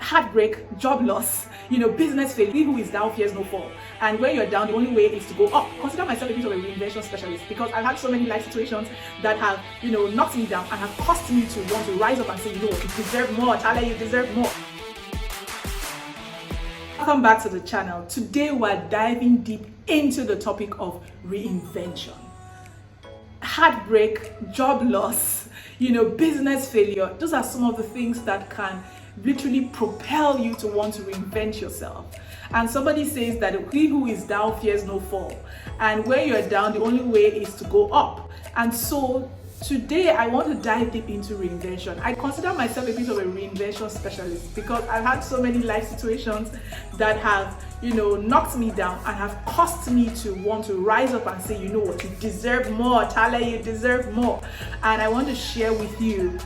heartbreak, job loss, business failure. He who is down fears no fall. And when you're down, the only way is to go up. Consider myself a bit of a reinvention specialist because I've had so many life situations that have, knocked me down and have caused me to want to rise up and say, you deserve more. Tala, you deserve more. Welcome back to the channel. Today we're diving deep into the topic of reinvention. Heartbreak, job loss, business failure. Those are some of the things that can literally propel you to want to reinvent yourself. And somebody says that he who is down fears no fall. And when you're down, the only way is to go up. And so today I want to dive deep into reinvention. I consider myself a bit of a reinvention specialist because I've had so many life situations that have, knocked me down and have caused me to want to rise up and say, you deserve more. Tala, you deserve more. And I want to share with you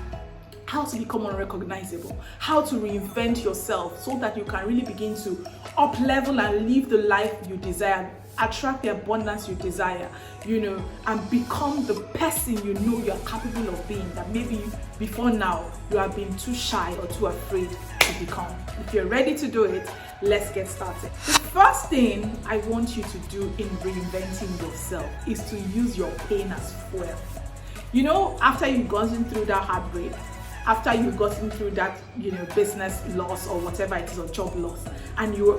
how to become unrecognizable, how to reinvent yourself so that you can really begin to up level and live the life you desire, attract the abundance you desire, and become the person you're capable of being that maybe before now you have been too shy or too afraid to become. If you're ready to do it, let's get started. The first thing I want you to do in reinventing yourself is to use your pain as fuel. After you've gone through that heartbreak, after you've gotten through that, business loss or whatever it is, or job loss, and you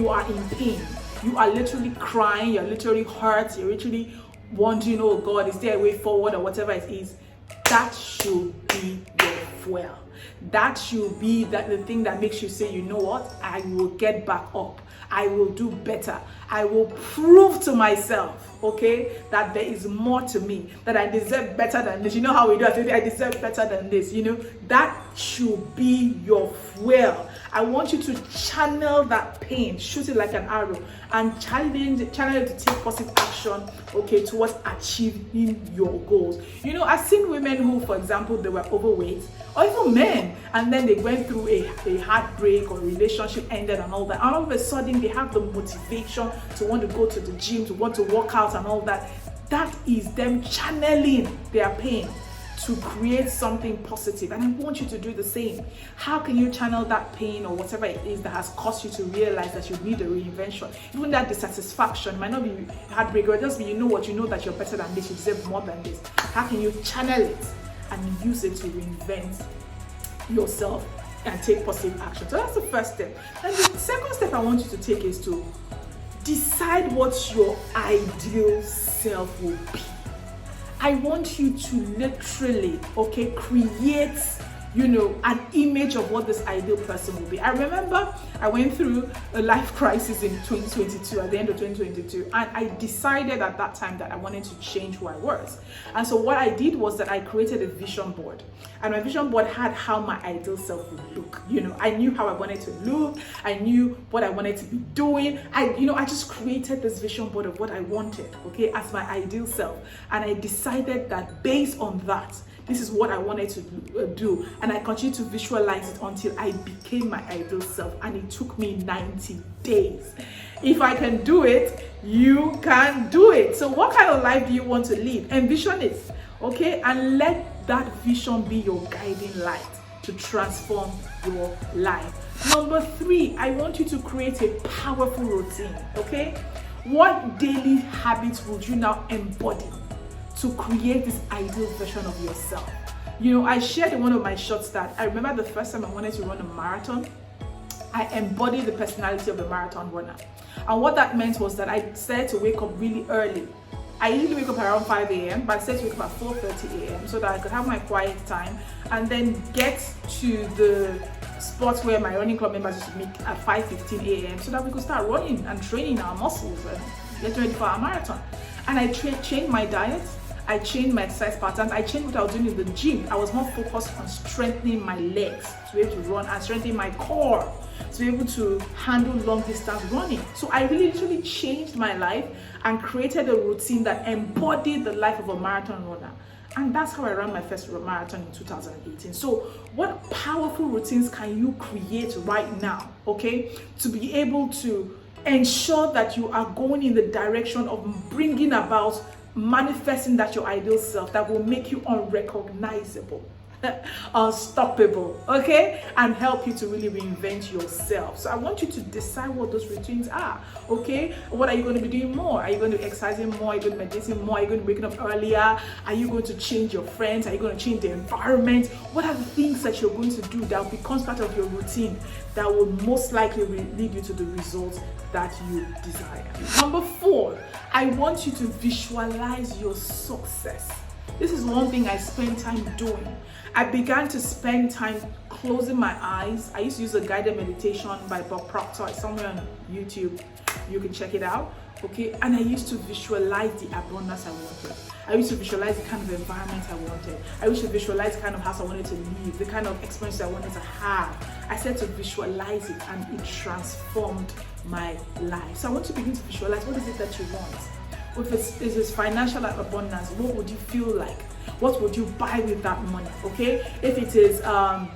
are in pain, you are literally crying, you're literally hurt, you're literally wondering, oh God, is there a way forward or whatever it is, that should be your fuel. That should be the thing that makes you say, you know what, I will get back up. I will do better. I will prove to myself, that there is more to me, that I deserve better than this. You know how we do it? I deserve better than this. That should be your fuel. I want you to channel that pain, shoot it like an arrow, and channel it to take positive action, towards achieving your goals. I've seen women who, for example, they were overweight, or even men, and then they went through a heartbreak or relationship ended and all that. And all of a sudden, they have the motivation to want to go to the gym, to want to work out and all that. That is them channeling their pain to create something positive. And I want you to do the same. How can you channel that pain or whatever it is that has caused you to realize that you need a reinvention? Even that dissatisfaction might not be heartbreak, or just be, that you're better than this, you deserve more than this. How can you channel it and use it to reinvent yourself and take positive action? So that's the first step. And the second step I want you to take is to decide what your ideal self will be. I want you to literally, create, an image of what this ideal person will be. I remember I went through a life crisis in 2022, at the end of 2022, and I decided at that time that I wanted to change who I was. And so what I did was that I created a vision board. And my vision board had how my ideal self would look. I knew how I wanted to look. I knew what I wanted to be doing. I just created this vision board of what I wanted, as my ideal self. And I decided that based on that, this is what I wanted to do. And I continued to visualize it until I became my ideal self. And it took me 90 days. If I can do it, you can do it. So what kind of life do you want to live? Envision it, and let that vision be your guiding light to transform your life. Number 3, I want you to create a powerful routine, What daily habits would you now embody to create this ideal version of yourself? I shared in one of my shorts that I remember the first time I wanted to run a marathon, I embodied the personality of a marathon runner. And what that meant was that I started to wake up really early. I usually wake up around 5 a.m., but I started to wake up at 4:30 a.m. so that I could have my quiet time and then get to the spots where my running club members used to meet at 5:15 a.m. so that we could start running and training our muscles and get ready for our marathon. And I changed my diet. I changed my exercise patterns. I changed what I was doing in the gym. I was more focused on strengthening my legs to be able to run and strengthening my core to be able to handle long distance running. So I really literally changed my life and created a routine that embodied the life of a marathon runner. And that's how I ran my first marathon in 2018. So what powerful routines can you create right now, to be able to ensure that you are going in the direction of bringing about manifesting that your ideal self that will make you unrecognizable. unstoppable, okay, and help you to really reinvent yourself. So I want you to decide what those routines are, okay? What are you going to be doing more? Are you going to be exercising more? Are you going to be meditating more? Are you going to be waking up earlier? Are you going to change your friends? Are you going to change the environment? What are the things that you're going to do that becomes part of your routine that will most likely lead you to the results that you desire? Number 4, I want you to visualize your success. This is one thing I spend time doing. I began to spend time closing my eyes. I used to use a guided meditation by Bob Proctor. It's somewhere on YouTube. You can check it out. Okay, and I used to visualize the abundance I wanted. I used to visualize the kind of environment I wanted. I used to visualize the kind of house I wanted to live, the kind of experience I wanted to have. I said to visualize it, and it transformed my life. So I want to begin to visualize, what is it that you want? If it's financial abundance, what would you feel like? What would you buy with that money? Okay, if it is a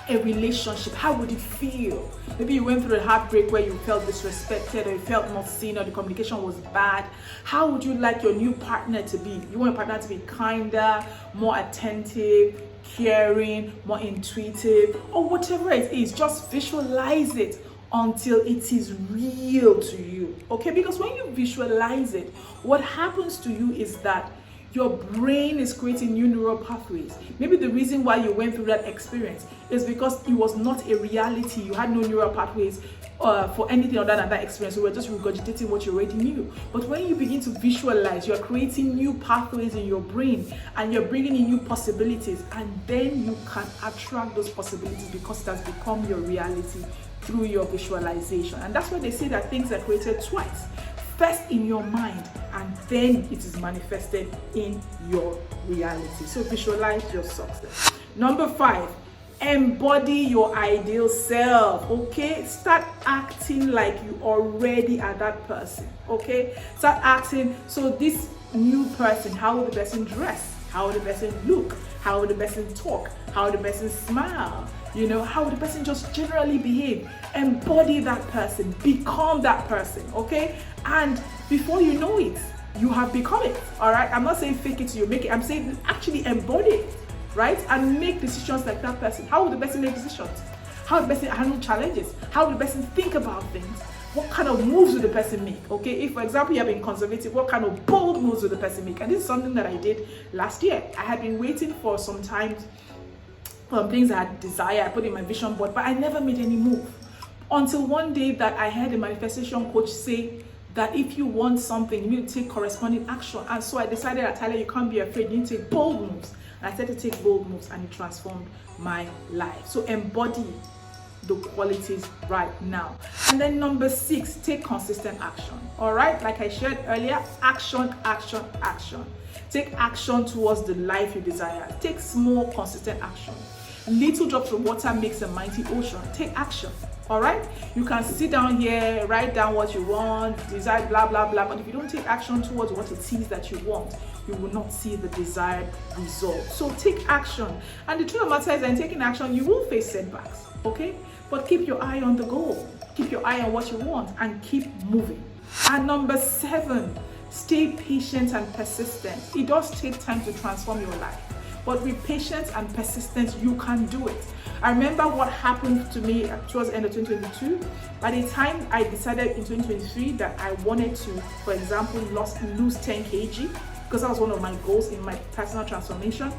relationship, how would it feel? Maybe you went through a heartbreak where you felt disrespected, or you felt not seen, or the communication was bad. How would you like your new partner to be? You want your partner to be kinder, more attentive, caring, more intuitive, or whatever it is. Just visualize it until it is real to you, okay? Because when you visualize it, what happens to you is that your brain is creating new neural pathways. Maybe the reason why you went through that experience is because it was not a reality. You had no neural pathways for anything other than that experience. You were just regurgitating what you already knew. But when you begin to visualize, you're creating new pathways in your brain, and you're bringing in new possibilities, and then you can attract those possibilities because it has become your reality through your visualization. And that's why they say that things are created twice. First in your mind, and then it is manifested in your reality. So visualize your success. Number 5, embody your ideal self, okay? Start acting like you already are that person, okay? Start acting, so this new person, how will the person dress? How will the person look? How will the person talk? How will the person smile? You know, how will the person just generally behave? Embody that person, become that person, okay? And before you know it, you have become it, all right? I'm not saying fake it till you make it. I'm saying actually embody it, right? And make decisions like that person. How will the person make decisions? How will the person handle challenges? How will the person think about things? What kind of moves will the person make? Okay, if for example you have been conservative, what kind of bold moves will the person make? And this is something that I did last year. I had been waiting for some time for things I had desire. I put in my vision board, but I never made any move until one day that I heard a manifestation coach say that if you want something, you need to take corresponding action. And so I decided, Tyler, you can't be afraid. You need to take bold moves. And I started to take bold moves, and it transformed my life. So embody the qualities right now. And then number 6, take consistent action. All right, like I shared earlier, action, action, action. Take action towards the life you desire. Take small, consistent action. Little drops of water makes a mighty ocean. Take action. All right, you can sit down here, write down what you want, desire, blah blah blah, but if you don't take action towards what it is that you want, you will not see the desired result. So take action. And the truth of the matter is that in taking action, you will face setbacks, okay? But keep your eye on the goal, keep your eye on what you want, and keep moving. And number 7, stay patient and persistent. It does take time to transform your life, but with patience and persistence, you can do it. I remember what happened to me towards the end of 2022. By the time I decided in 2023 that I wanted to, for example, lose 10 kg, because that was one of my goals in my personal transformation,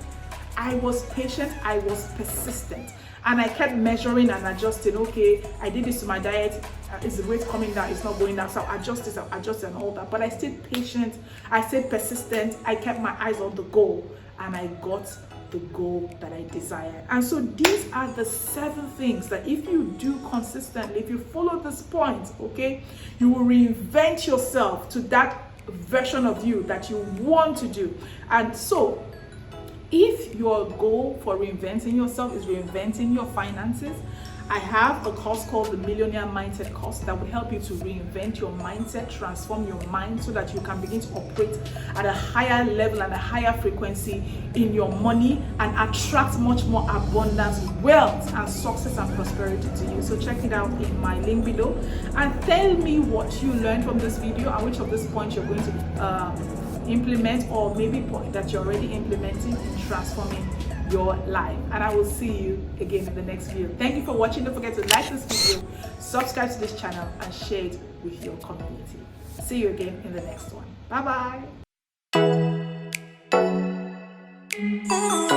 I was patient, I was persistent, and I kept measuring and adjusting. Okay, I did this to my diet. Is the weight coming down? It's not going down. So I'll adjust this, I'll adjust and all that. But I stayed patient, I stayed persistent, I kept my eyes on the goal, and I got the goal that I desired. And so these are the 7 things that if you do consistently, if you follow this point, okay, you will reinvent yourself to that version of you that you want to do. And so if your goal for reinventing yourself is reinventing your finances, I have a course called the Millionaire Mindset course that will help you to reinvent your mindset, transform your mind so that you can begin to operate at a higher level and a higher frequency in your money and attract much more abundance, wealth, and success and prosperity to you. So check it out in my link below and tell me what you learned from this video and which of these points you're going to implement, or maybe point that you're already implementing in transforming your life. And I will see you again in the next video. Thank you for watching. Don't forget to like this video, subscribe to this channel, and share it with your community. See you again in the next one. Bye bye.